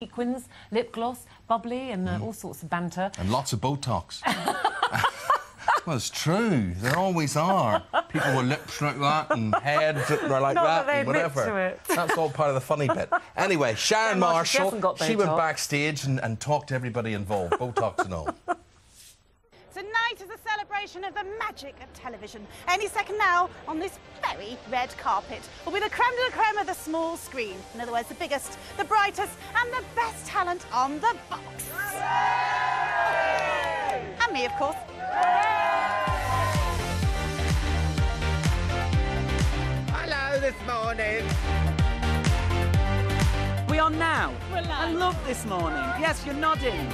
sequins, lip gloss, bubbly and all sorts of banter. And lots of Botox. Well, it's true. There always are. People with lips like that and heads that are like Not that and whatever. To it. That's all part of the funny bit. Anyway, Sharon Marshall, she went backstage and talked to everybody involved, Botox and all. Tonight is a celebration of the magic of television. Any second now, on this very red carpet, will be the creme de la creme of the small screen. In other words, the biggest, the brightest, and the best talent on the box. And me, of course. Hello this morning. We are now. We're live. I love this morning. Yes, you're nodding.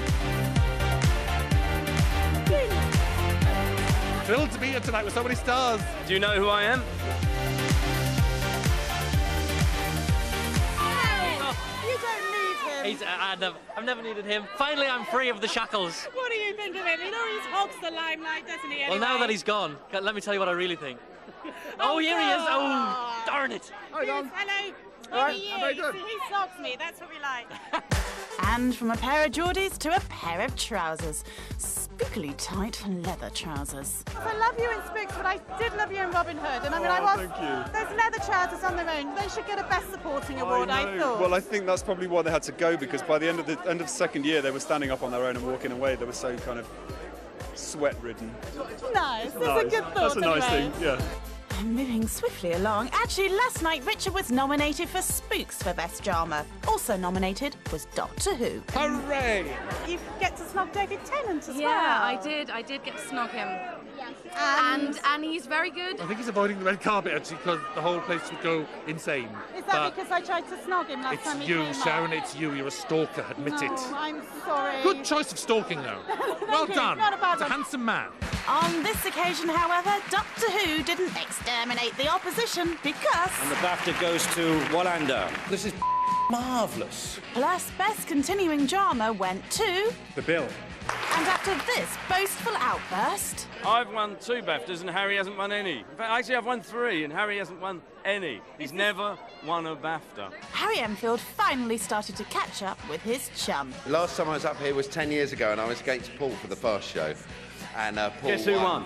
Thrilled to be here tonight with so many stars. Do you know who I am? You don't need him. I've never needed him. Finally, I'm free of the shackles. What do you think of him? He always hogs the limelight, doesn't he? Anyway? Well, now that he's gone, let me tell you what I really think. Oh, here he is. Oh, darn it. Hello. Right, He very good. socks me. That's what we like. And from a pair of Geordies to a pair of trousers. Spookily tight leather trousers. I love you in Spooks, but I did love you in Robin Hood. And I mean, thank you. Those leather trousers on their own, they should get a Best Supporting Award, I thought. Well, I think that's probably why they had to go, because by the end of the second year, they were standing up on their own and walking away. They were so kind of sweat-ridden. Nice. That's a good thought. That's a nice anyway. thing, yeah. Moving swiftly along, actually last night Richard was nominated for Spooks for Best Drama. Also nominated was Doctor Who. Hooray! You get to snog David Tennant as well. Yeah, I did get to snog him. And he's very good. I think he's avoiding the red carpet, actually, because the whole place would go insane. Is that because I tried to snog him last time It's he you, came Sharon, on? it's you. You're a stalker, admit it. I'm sorry. Good choice of stalking, though. Well you. done. Not a bad It's a one. handsome man. On this occasion, however, Doctor Who didn't exterminate the opposition because... And the BAFTA goes to Wallander. This is marvellous. Plus, Best Continuing Drama went to... The Bill. And after this boastful outburst... I've won 2 BAFTAs and Harry hasn't won any. In fact, actually, I've won 3 and Harry hasn't won any. He's never won a BAFTA. Harry Enfield finally started to catch up with his chum. Last time I was up here was 10 years ago, and I was against Paul for the first show. And Paul Guess who won?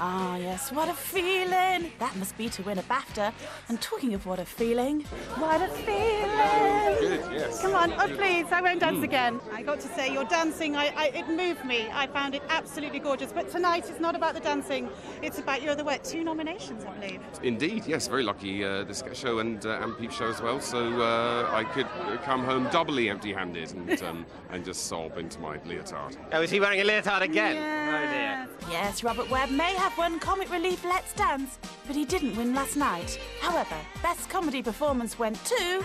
Ah, yes, what a feeling. That must be to win a BAFTA. And talking of what a feeling, what a feeling. Good, yes. Come on, oh please, I won't dance again. I got to say, your dancing, it moved me. I found it absolutely gorgeous. But tonight, it's not about the dancing. It's about your other 2 nominations, I believe. Indeed, yes, very lucky this show and Peep show as well. So I could come home doubly empty-handed and just sob into my leotard. Oh, is he wearing a leotard again? Oh dear. Yes, Robert Webb may have won Comic Relief Let's Dance, but he didn't win last night. However, Best Comedy Performance went to...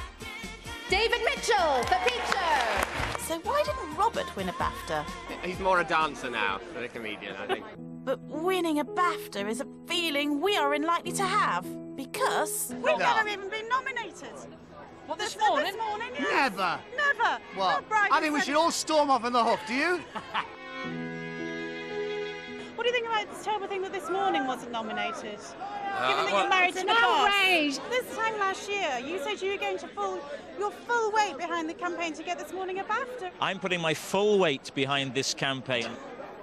David Mitchell for Peep Show. So why didn't Robert win a BAFTA? He's more a dancer now than a comedian, I think. But winning a BAFTA is a feeling we are unlikely to have, because... We've never even been nominated. What, this morning? This morning, yes. Never. Never. What? Not bright I think we as should all storm off on the hoof, do you? What do you think about this terrible thing that this morning wasn't nominated? Given that well, you're married in the outrage. past. This time last year, you said you were going to your full weight behind the campaign to get this morning a BAFTA. I'm putting my full weight behind this campaign.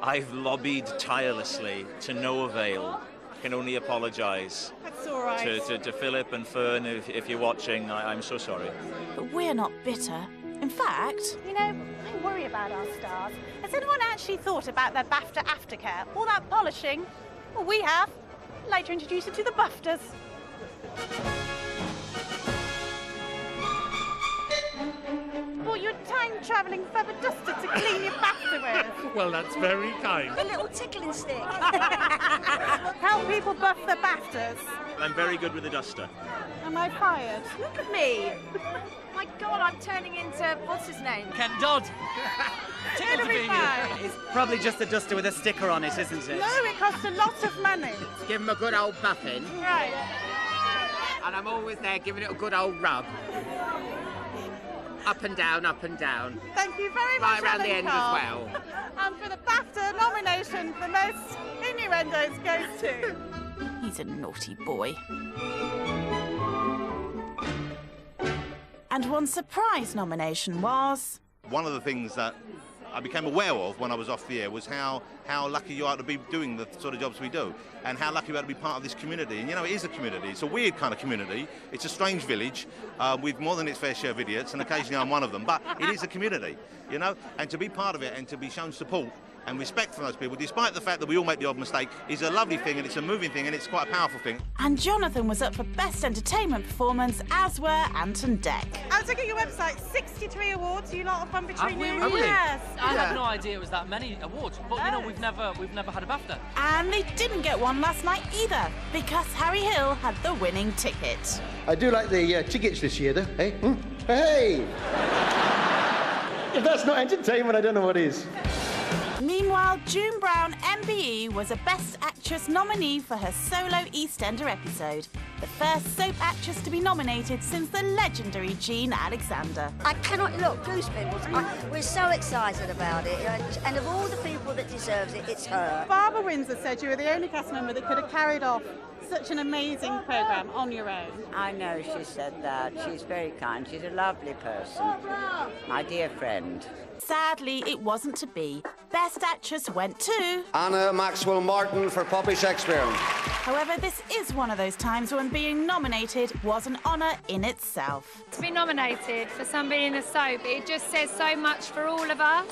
I've lobbied tirelessly to no avail. I can only apologise That's all right. to Philip and Fern if you're watching. I'm so sorry. But we're not bitter. In fact... You know, I worry about our stars. Has anyone actually thought about their BAFTA aftercare? All that polishing? Well, we have. I'd like to introduce you to the BAFTAs. Bought you a time-travelling feather duster to clean your BAFTA with. Well, that's very kind. A little tickling stick. Help people buff their BAFTAs. I'm very good with the duster. Am I fired? Look at me. My God, I'm turning into, what's his name? Ken Dodd. It'll be fine. It's probably just a duster with a sticker on it, isn't it? No, it costs a lot of money. Give him a good old buffing. Right. And I'm always there giving it a good old rub. Up and down, up and down. Thank you very much, Right around the Alan end Carr. as well. And for the BAFTA nomination, the most innuendos goes to... He's a naughty boy. And one surprise nomination was... One of the things that I became aware of when I was off the air was how lucky you are to be doing the sort of jobs we do, and how lucky you are to be part of this community. And you know, it is a community. It's a weird kind of community. It's a strange village with more than its fair share of idiots, and occasionally I'm one of them. But it is a community, you know, and to be part of it and to be shown support and respect from those people, despite the fact that we all make the odd mistake, is a lovely thing, and it's a moving thing, and it's quite a powerful thing. And Jonathan was up for Best Entertainment Performance, as were Ant and Dec. I was looking at your website, 63 awards. You lot have fun between you. Really? Yes. I had no idea it was that many awards, but you know, we've never had a BAFTA. And they didn't get one last night either, because Harry Hill had the winning ticket. I do like the tickets this year, though. Hey? Hey! If that's not entertainment, I don't know what is. Meanwhile, June Brown, MBE, was a Best Actress nominee for her solo EastEnder episode, the first soap actress to be nominated since the legendary Jean Alexander. I cannot look, goosebumps. We're so excited about it, and of all the people that deserves it, it's her. Barbara Windsor said you were the only cast member that could have carried off such an amazing programme on your own. I know she said that. She's very kind. She's a lovely person. My dear friend. Sadly, it wasn't to be. Best Actress went to... Anna Maxwell Martin for Poppy Shakespeare. However, this is one of those times when being nominated was an honour in itself. To be nominated for somebody in a soap, it just says so much for all of us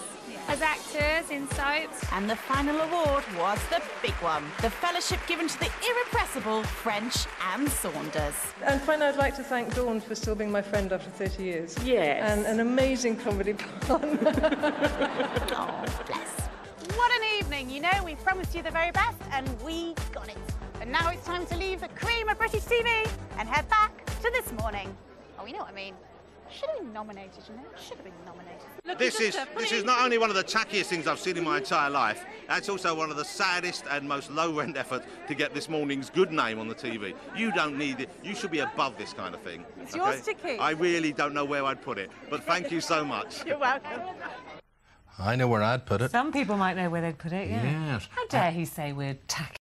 as actors in soaps. And the final award was the big one, the fellowship given to the irrepressible French Anne Saunders. And finally, I'd like to thank Dawn for still being my friend after 30 years. Yes. And an amazing comedy partner. Oh, bless. What an evening. You know, we promised you the very best, and we got it. And now it's time to leave the cream of British TV and head back to this morning. Oh, you know what I mean. Should have been nominated, you know. Should have been nominated. Look, this is not only one of the tackiest things I've seen in my entire life, it's also one of the saddest and most low-rent efforts to get this morning's good name on the TV. You don't need it. You should be above this kind of thing. It's yours to keep. I really don't know where I'd put it, but thank you so much. You're welcome. I know where I'd put it. Some people might know where they'd put it, yeah. Yes. How dare he say we're tacky?